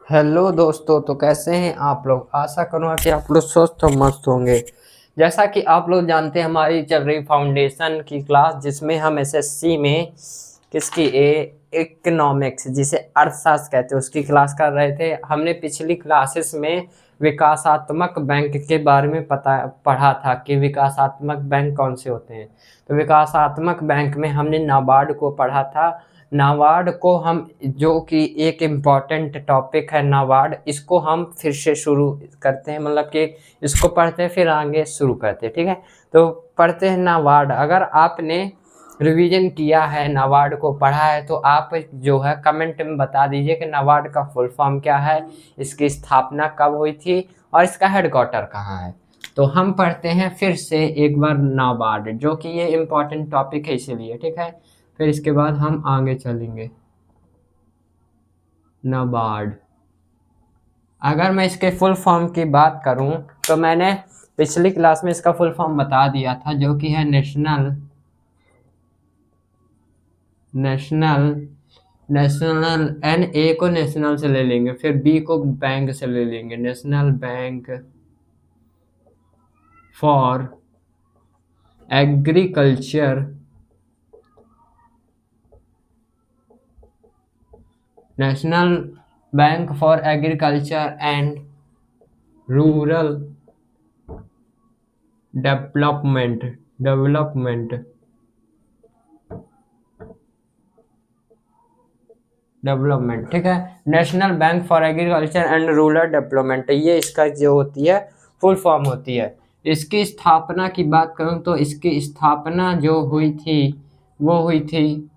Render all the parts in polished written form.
Hello दोस्तों, तो कैसे हैं आप लोग। आशा करूँगा कि आप लोग स्वस्थ और मस्त होंगे। जैसा कि आप लोग जानते हैं, हमारी चल रही फाउंडेशन की क्लास, जिसमें हम एसएससी में किसकी इकोनॉमिक्स, जिसे अर्थशास्त्र कहते हैं, उसकी क्लास कर रहे थे। हमने पिछली क्लासेस में विकासात्मक बैंक के बारे में पढ़ा था कि विकासात्मक बैंक कौन से होते हैं। तो विकासात्मक बैंक में हमने नाबार्ड को पढ़ा था। नाबार्ड को हम, जो कि एक इम्पॉर्टेंट टॉपिक है नाबार्ड, इसको हम फिर से शुरू करते हैं, मतलब कि इसको पढ़ते हैं फिर आगे शुरू करते हैं। ठीक है, तो पढ़ते हैं नाबार्ड। अगर आपने रिवीजन किया है, नाबार्ड को पढ़ा है, तो आप जो है कमेंट में बता दीजिए कि नाबार्ड का फुल फॉर्म क्या है, इसकी स्थापना कब हुई थी और इसका हेडक्वार्टर कहाँ है। तो हम पढ़ते हैं फिर से एक बार नाबार्ड, जो कि ये इम्पॉर्टेंट टॉपिक है इसीलिए। ठीक है, फिर इसके बाद हम आगे चलेंगे। नाबार्ड, अगर मैं इसके फुल फॉर्म की बात करूं तो मैंने पिछली क्लास में इसका फुल फॉर्म बता दिया था, जो कि है नेशनल एन ए को नेशनल से ले लेंगे, फिर बी को बैंक से ले लेंगे। National bank for agriculture, national bank for agriculture and rural development development. ठीक है, national bank for agriculture and rural development, ये इसका जो होती है फुल फॉर्म होती है। इसकी स्थापना की बात करूं तो इसकी स्थापना जो हुई थी वो हुई थी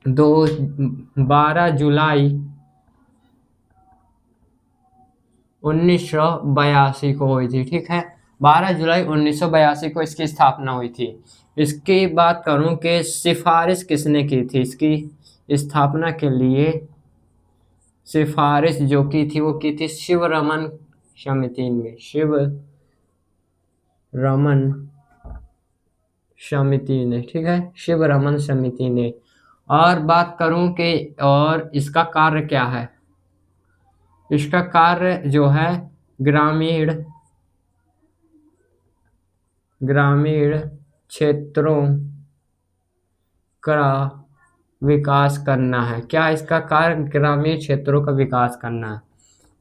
12 जुलाई 1982 को हुई थी। ठीक है, 12 जुलाई 1982 को इसकी स्थापना हुई थी। इसकी बात करूं कि सिफारिश किसने की थी इसकी स्थापना के लिए, सिफारिश जो की थी वो की थी शिवरमन समिति ने, शिवरमन समिति ने। ठीक है, शिवरमन समिति ने। और बात करूं कि और इसका कार्य क्या है, इसका कार्य जो है ग्रामीण क्षेत्रों का विकास करना है। क्या इसका कार्य ग्रामीण क्षेत्रों का विकास करना है।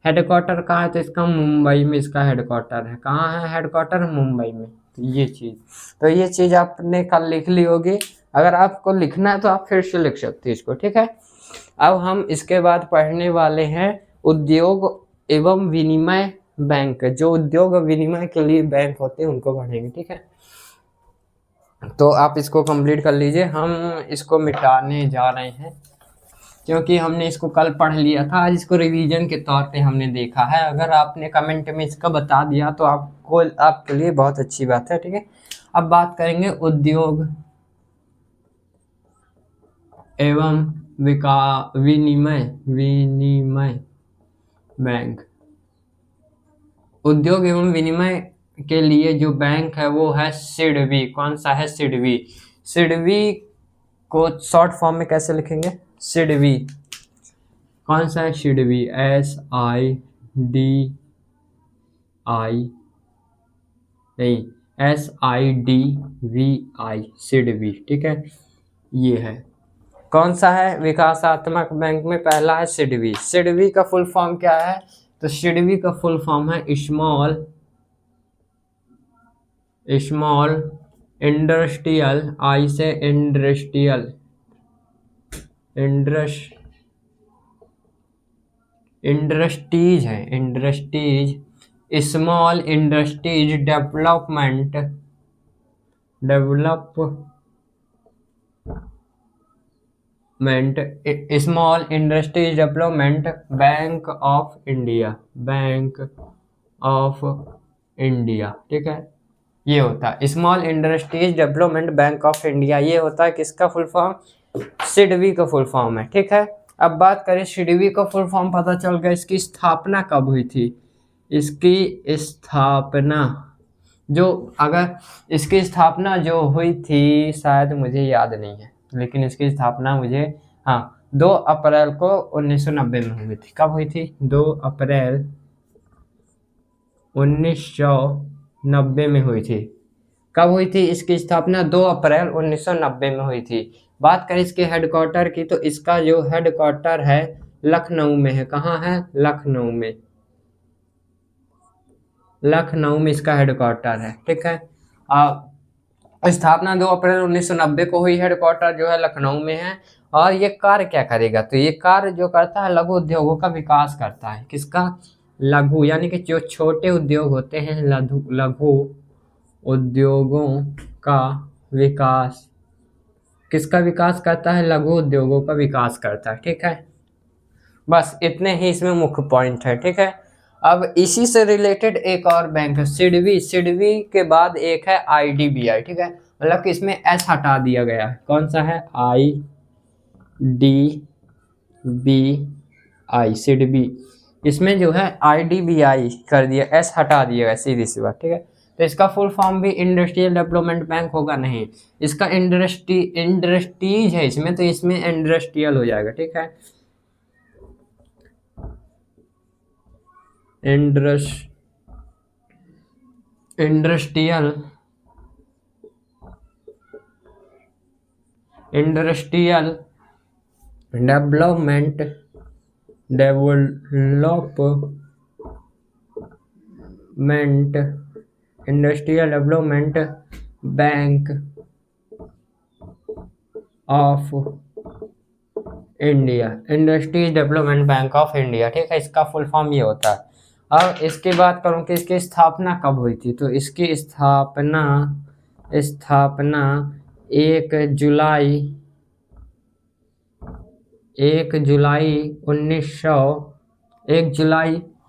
हेडक्वार्टर कहाँ है, तो इसका मुंबई में इसका हेडक्वार्टर है। कहाँ है हेडक्वार्टर, मुंबई में। तो ये चीज़ आपने कल लिख ली होगी। अगर आपको लिखना है तो आप फिर से लिख सकते हैं इसको। ठीक है, अब हम इसके बाद पढ़ने वाले हैं उद्योग एवं विनिमय बैंक। जो उद्योग और विनिमय के लिए बैंक होते हैं उनको पढ़ेंगे। ठीक है, तो आप इसको कंप्लीट कर लीजिए। हम इसको मिटाने जा रहे हैं क्योंकि हमने इसको कल पढ़ लिया था, आज इसको रिवीजन के तौर पे हमने देखा है। अगर आपने कमेंट में इसका बता दिया तो आपके लिए बहुत अच्छी बात है। ठीक है, अब बात करेंगे उद्योग एवं विनिमय बैंक। उद्योग एवं विनिमय के लिए जो बैंक है वो है सिडबी। कौन सा है, सिडबी। सिडबी को शॉर्ट फॉर्म में कैसे लिखेंगे, सिडबी। कौन सा है, सिडबी, SIDVI, सिडबी। ठीक है, ये है। कौन सा है, विकासात्मक बैंक में पहला है सिडबी। सिडबी का फुल फॉर्म क्या है, तो सिडबी का फुल फॉर्म है स्मॉल इंडस्ट्रियल, आई से इंडस्ट्रियल, इंडस्ट्रीज है, industries, small industries development small industries development bank of India. ठीक है, ये होता है small industries development bank of India. ये होता है किसका फुल फॉर्म, सिडबी का फुल फॉर्म है। ठीक है, अब बात करें सिडबी का फुल फॉर्म पता चल गया। इसकी स्थापना कब हुई थी, इसकी स्थापना इसकी स्थापना जो हुई थी, शायद मुझे याद नहीं है, लेकिन इसकी स्थापना मुझे, हाँ, 2 अप्रैल को 1990 में हुई थी। कब हुई थी? 2 अप्रैल 1990 में हुई थी। कब हुई थी इसकी स्थापना? 2 अप्रैल 1990 में हुई थी। बात करें इसके हेडक्वार्टर की, तो इसका जो हेडक्वार्टर है लखनऊ में है। कहाँ है? लखनऊ में। लखनऊ में इसका हेडक्वार्टर है, ठीक है। स्थापना 2 अप्रैल 1990 को हुई, हेडक्वार्टर जो है लखनऊ में है। और ये कार्य क्या करेगा? तो ये कार्य जो करता है लघु उद्योगों का विकास करता है। किसका? लघु, यानी कि जो छोटे उद्योग होते हैं, लघु उद्योगों का विकास। किसका विकास करता है? लघु उद्योगों का विकास करता है, ठीक है। बस इतने ही इसमें मुख्य पॉइंट है, ठीक है। अब इसी से रिलेटेड एक और बैंक है सिडबी। सिडबी के बाद एक है आईडीबीआई, ठीक है। मतलब कि इसमें एस हटा दिया गया है। कौन सा है? आईडीबीआई, सिडबी। इसमें जो है आईडीबीआई कर दिया, एस हटा दिया गया, सीधी सी बात, ठीक है। तो इसका फुल फॉर्म भी इंडस्ट्रियल डेवलपमेंट बैंक होगा नहीं, इसका इंडस्ट्रीज है इसमें, तो इसमें इंडस्ट्रियल हो जाएगा, ठीक है। Industrial development industrial development bank of India, industries development bank of India, ठीक है। इसका फुल फॉर्म ये होता है। अब इसकी बात करूं कि इसकी स्थापना कब हुई थी, तो इसकी स्थापना 1 जुलाई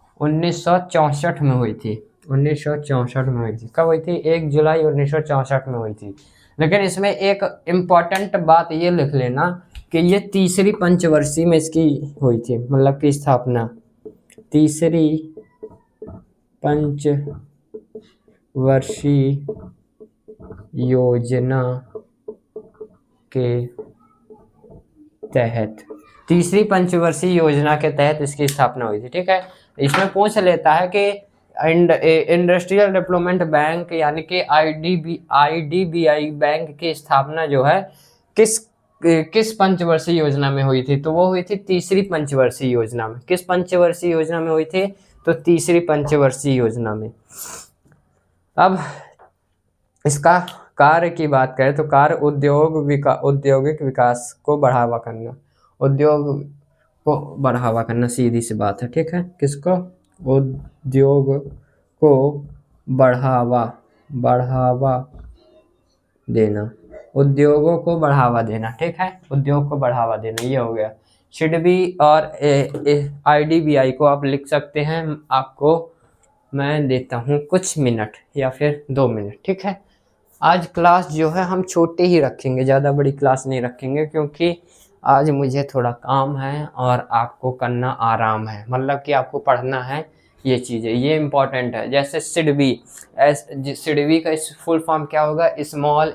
1964 में हुई थी। 1964 में हुई थी। कब हुई थी? 1 जुलाई 1964 में हुई थी। लेकिन इसमें एक इम्पॉर्टेंट बात ये लिख लेना कि ये तीसरी पंचवर्षीय में इसकी हुई थी, मतलब की स्थापना तीसरी पंचवर्षीय योजना के तहत, तीसरी पंचवर्षीय योजना के तहत इसकी स्थापना हुई थी, ठीक है। इसमें पूछ लेता है कि इंडस्ट्रियल डेवलपमेंट बैंक यानी कि आईडीबीआई बैंक की स्थापना जो है किस पंचवर्षीय योजना में हुई थी, तो वो हुई थी तीसरी पंचवर्षीय योजना में। किस पंचवर्षीय योजना में हुई थी? तो तीसरी पंचवर्षीय योजना में। अब इसका कार्य की बात करें तो कार्य औद्योगिक विकास को बढ़ावा करना, उद्योग को बढ़ावा करना, सीधी सी बात है, ठीक है। किसको? उद्योग को बढ़ावा देना, उद्योगों को बढ़ावा देना, ठीक है। उद्योग को बढ़ावा देना, ये हो गया। सिडबी और आईडीबीआई को आप लिख सकते हैं। आपको मैं देता हूँ कुछ मिनट या फिर 2 मिनट, ठीक है। आज क्लास जो है हम छोटे ही रखेंगे, ज़्यादा बड़ी क्लास नहीं रखेंगे, क्योंकि आज मुझे थोड़ा काम है और आपको करना आराम है, मतलब कि आपको पढ़ना है ये चीज़ें, ये इम्पॉर्टेंट है। जैसे सिडबी, सिडबी का फुल फॉर्म क्या होगा? Small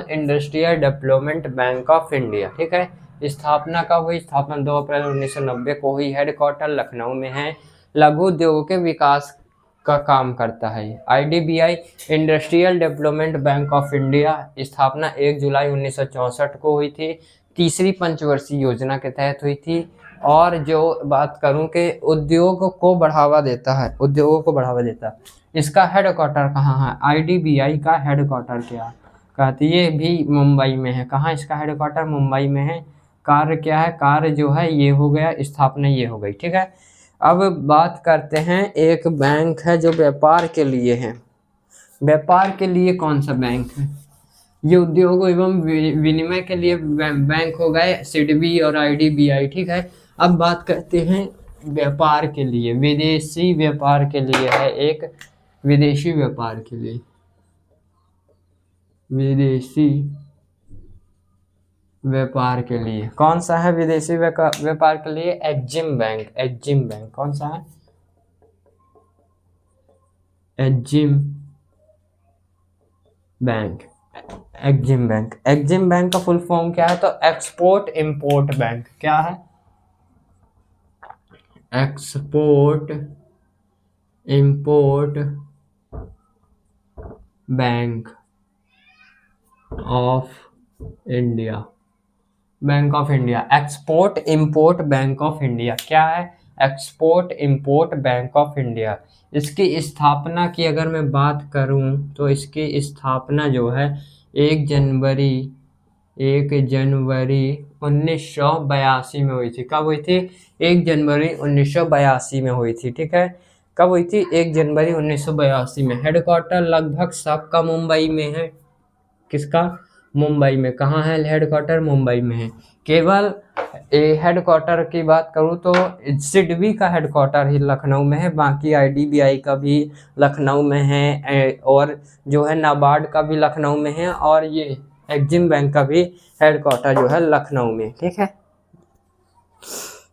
industrial development bank of India, ठीक है। स्थापना कब हुई? स्थापना 2 अप्रैल 1990 को हुई। हेडक्वार्टर लखनऊ में है। लघु उद्योगों के विकास का काम करता है। IDBI industrial development bank of India, स्थापना 1 जुलाई 1964 को हुई थी। तीसरी पंचवर्षीय योजना के तहत हुई थी। और जो बात करूं कि उद्योग को बढ़ावा देता है, उद्योगों को बढ़ावा देता है। इसका हेडक्वार्टर कहाँ है? आईडीबीआई का हेडक्वार्टर क्या कहती है? ये भी मुंबई में है। कहाँ इसका हेडक्वार्टर? मुंबई में है। कार्य क्या है? कार्य जो है ये हो गया, स्थापना ये हो गई, ठीक है। अब बात करते हैं, एक बैंक है जो व्यापार के लिए है। व्यापार के लिए कौन सा बैंक है? ये उद्योग एवं विनिमय के लिए बैंक हो गए सिडबी और आईडीबीआई, ठीक है। अब बात करते हैं व्यापार के लिए, विदेशी व्यापार के लिए है एक, विदेशी व्यापार के लिए, विदेशी व्यापार के लिए कौन सा है? विदेशी व्यापार के लिए एक्जिम बैंक, एक्जिम बैंक कौन सा है? EXIM bank, EXIM bank. EXIM bank का फुल फॉर्म क्या है? तो एक्सपोर्ट इंपोर्ट बैंक। क्या है? Export import bank of India. Bank of India, export import bank of India. क्या है? Export import bank of India. इसकी स्थापना की अगर मैं बात करूं तो इसकी स्थापना जो है 1 जनवरी 1982 में हुई थी। कब हुई थी? 1 जनवरी 1982 में हुई थी। ठीक है, कब हुई थी? 1 जनवरी 1982 में। हेडक्वार्टर लगभग सबका मुंबई में है। किसका? मुंबई में। कहाँ है हेडक्वार्टर? मुंबई में है। केवल हेडक्वार्टर की बात करूँ तो सिडबी का हेडक्वार्टर ही लखनऊ में है, बाकी आईडीबीआई का भी लखनऊ में है, और जो है नाबार्ड का भी लखनऊ में है, और ये एग्जिम बैंक का भी हेडक्वार्टर जो है लखनऊ में। ठीक है,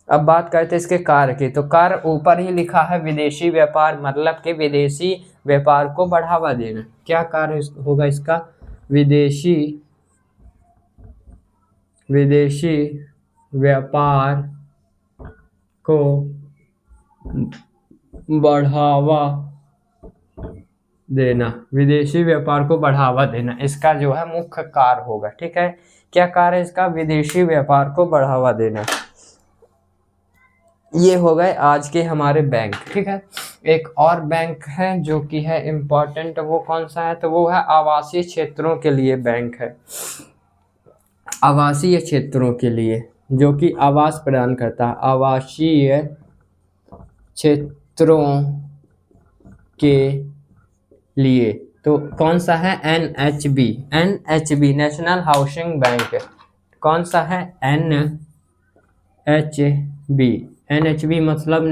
अब बात करते हैं इसके कार्य की। तो कार्य ऊपर ही लिखा है, विदेशी व्यापार, मतलब कि विदेशी व्यापार को बढ़ावा देना। क्या कार्य होगा इसका? विदेशी व्यापार को बढ़ावा देना। विदेशी व्यापार को बढ़ावा देना इसका जो है मुख्य कार्य होगा। ठीक है, क्या कार्य है इसका? विदेशी व्यापार को बढ़ावा देना। ये हो गए आज के हमारे बैंक। ठीक है, एक और बैंक है जो कि है इम्पोर्टेंट, वो कौन सा है? तो वो है आवासीय क्षेत्रों के लिए बैंक है। आवासीय क्षेत्रों के लिए, जो कि आवास प्रदान करता है। आवासीय क्षेत्रों के लिए तो कौन सा है? NHB। NHB national housing bank. कौन सा है? NHB। NHB मतलब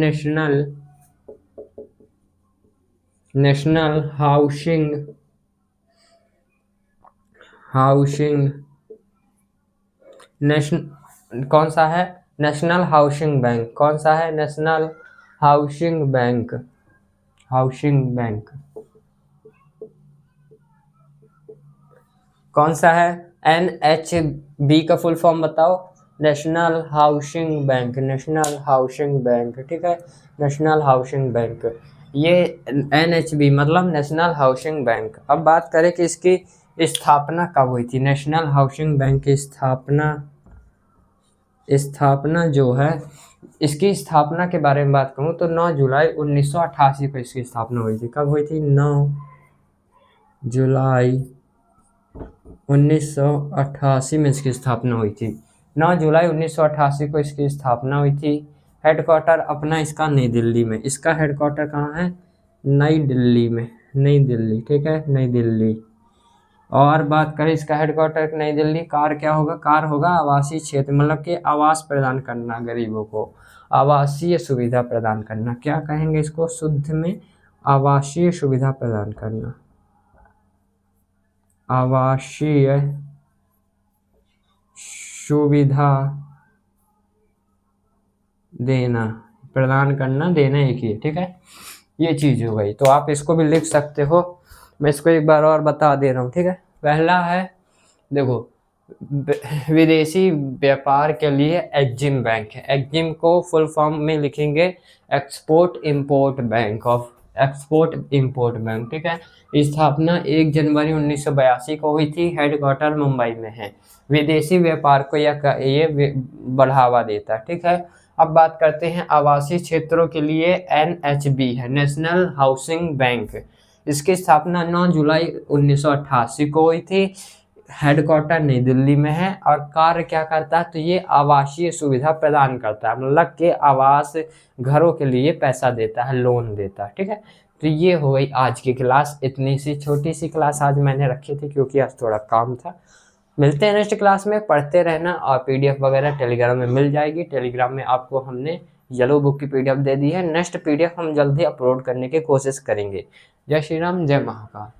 नेशनल हाउसिंग कौन सा है? National housing bank. कौन सा है? National housing bank. कौन सा है? NHB का फुल फॉर्म बताओ। National housing bank. National housing bank. ठीक है, नेशनल हाउसिंग बैंक। ये NHB मतलब नेशनल हाउसिंग बैंक। अब बात करें कि इसकी स्थापना कब हुई थी। नेशनल हाउसिंग बैंक की स्थापना जो है, इसकी स्थापना के बारे में बात करूं तो 9 जुलाई 1988 को इसकी स्थापना हुई थी। कब हुई थी? 9 जुलाई 1988 में इसकी स्थापना हुई थी। 9 जुलाई 1988 को इसकी स्थापना हुई थी। हेडक्वार्टर अपना इसका नई दिल्ली में। इसका हेडक्वार्टर कहाँ है? नई दिल्ली में। नई दिल्ली। ठीक है, नई दिल्ली। और बात करें इसका हेडक्वार्टर नई दिल्ली। कार्य क्या होगा? कार्य होगा आवासीय क्षेत्र, मतलब कि आवास प्रदान करना, गरीबों को आवासीय सुविधा प्रदान करना। क्या कहेंगे इसको शुद्ध में? आवासीय सुविधा प्रदान करना। आवासीय सुविधा देना, प्रदान करना, देना एक ही है। ठीक है, ये चीज हो गई। तो आप इसको भी लिख सकते हो, मैं इसको एक बार और बता दे रहा हूँ। ठीक है, पहला है देखो, विदेशी व्यापार के लिए एग्जिम बैंक है। एग्जिम को फुल फॉर्म में लिखेंगे एक्सपोर्ट इंपोर्ट बैंक। ठीक है, स्थापना 1 जनवरी 1982 को हुई थी। हेडक्वार्टर मुंबई में है। विदेशी व्यापार को ये बढ़ावा देता है। ठीक है, अब बात करते हैं आवासीय क्षेत्रों के लिए। NHB है, नेशनल हाउसिंग बैंक। इसकी स्थापना 9 जुलाई 1988 को हुई थी। हेडक्वार्टर नई दिल्ली में है। और कार्य क्या करता है? तो ये आवासीय सुविधा प्रदान करता है, मतलब कि आवास घरों के लिए पैसा देता है, लोन देता है। ठीक है, तो ये हो गई आज की क्लास। इतनी सी छोटी सी क्लास आज मैंने रखी थी क्योंकि आज थोड़ा काम था। मिलते हैं नेक्स्ट क्लास में। पढ़ते रहना, और PDF वगैरह टेलीग्राम में मिल जाएगी। टेलीग्राम में आपको हमने येलो बुक की PDF दे दी है। नेक्स्ट PDF हम जल्दी अपलोड करने की कोशिश करेंगे। जय श्री राम, जय महाकाल।